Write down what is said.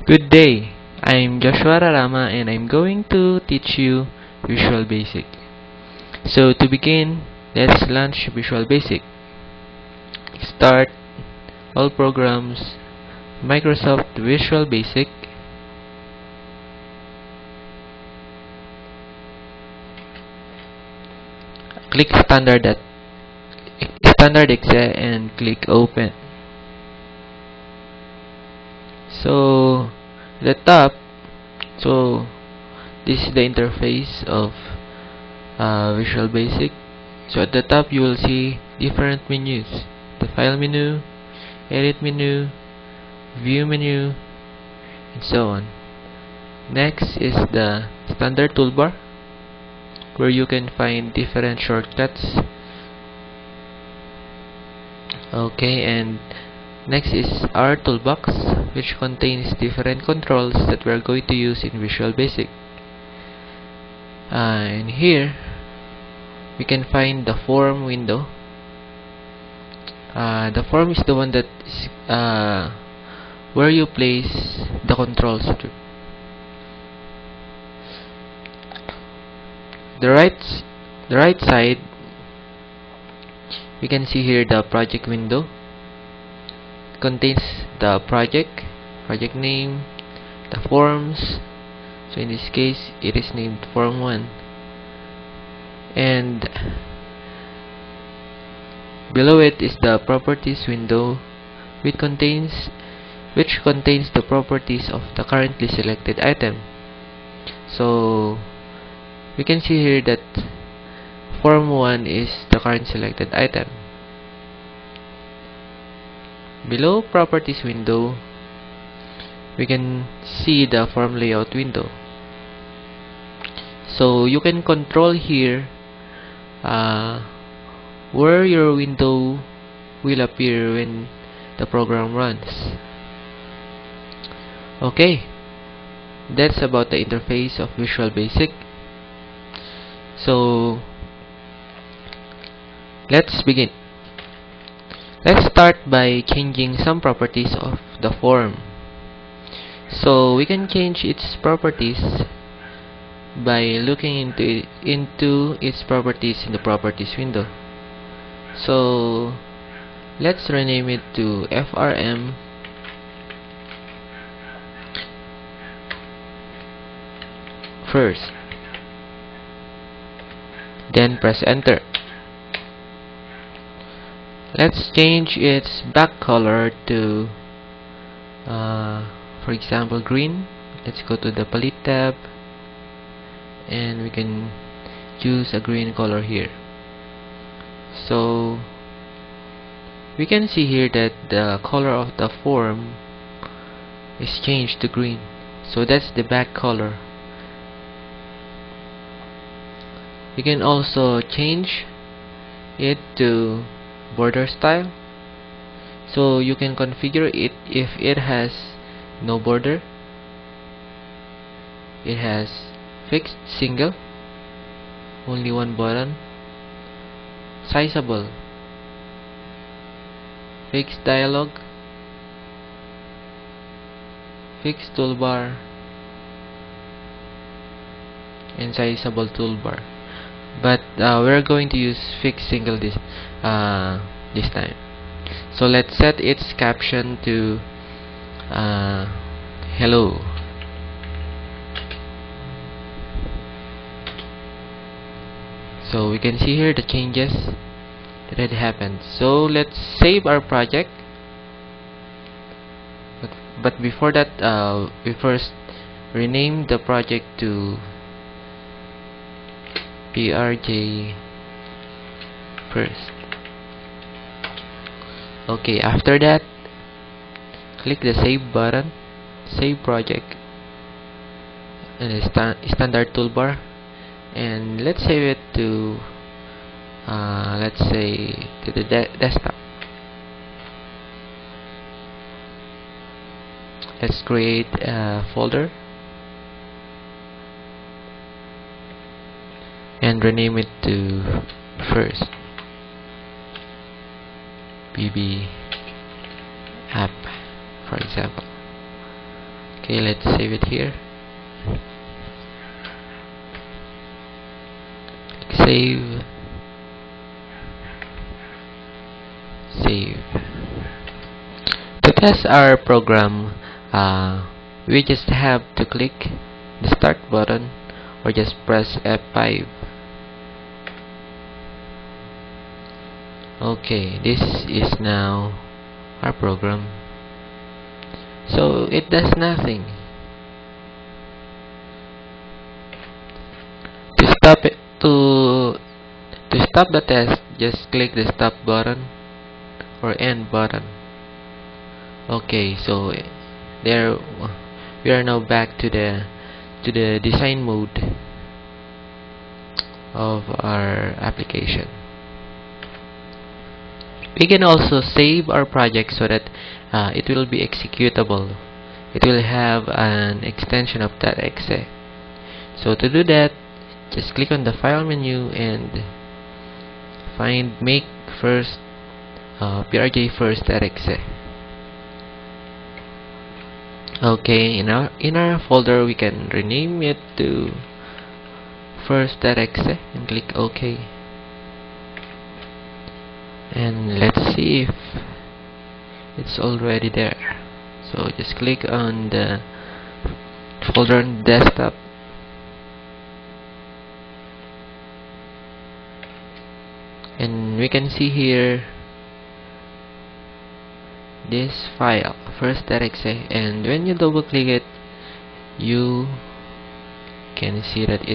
Good day, I'm Joshua Rarama and I'm going to teach you Visual Basic. So to begin, let's launch Visual Basic. Start, All Programs, Microsoft Visual Basic. Click Standard Excel and click Open. So at the top, so this is the interface of Visual Basic. So at the top you will see different menus: the File menu, Edit menu, View menu, and so on. Next is the Standard toolbar, where you can find different shortcuts. Okay, and next is our toolbox, which contains different controls that we are going to use in Visual Basic. And here we can find the form window. The form is the one that is where you place the controls. The right side, we can see here the project window. It contains the project name, the forms. So in this case, it is named Form 1. And below it is the properties window, which contains the properties of the currently selected item. So we can see here that Form 1 is the current selected item. Below properties window, we can see the form layout window. So you can control here where your window will appear when the program runs. Okay, that's about the interface of Visual Basic. So let's begin. Let's start by changing some properties of the form. So we can change its properties by looking into its properties in the properties window. So let's rename it to FRM first, then press enter. Let's change its back color to for example green. Let's go to the palette tab and we can choose a green color here. So we can see here that the color of the form is changed to green. So that's the back color. You can also change it to border style. So you can configure it if it has no border, it has fixed single, only one button, sizable, fixed dialog, fixed toolbar, and sizable toolbar. But we're going to use fixed single this time. So let's set its caption to hello. So we can see here the changes that had happened. So let's save our project. But before that, we first rename the project to PRJ first. Okay, after that, click the save button, save project, and the standard toolbar, and let's save it to let's say to the desktop. Let's create a folder and rename it to first BB app, for example. Okay, let's save it here. Save. To test our program, we just have to click the start button or just press F5. Okay, this is now our program. So it does nothing. To stop the test, just click the stop button or end button. Okay, so there we are now back to the design mode of our application. We can also save our project so that it will be executable. It will have an extension of .exe. So to do that, just click on the file menu and find make first prj first.exe. Okay, in our folder we can rename it to first.exe and click OK. And let's see if it's already there. So just click on the folder on desktop, and we can see here this file first.exe, and when you double click it, you can see that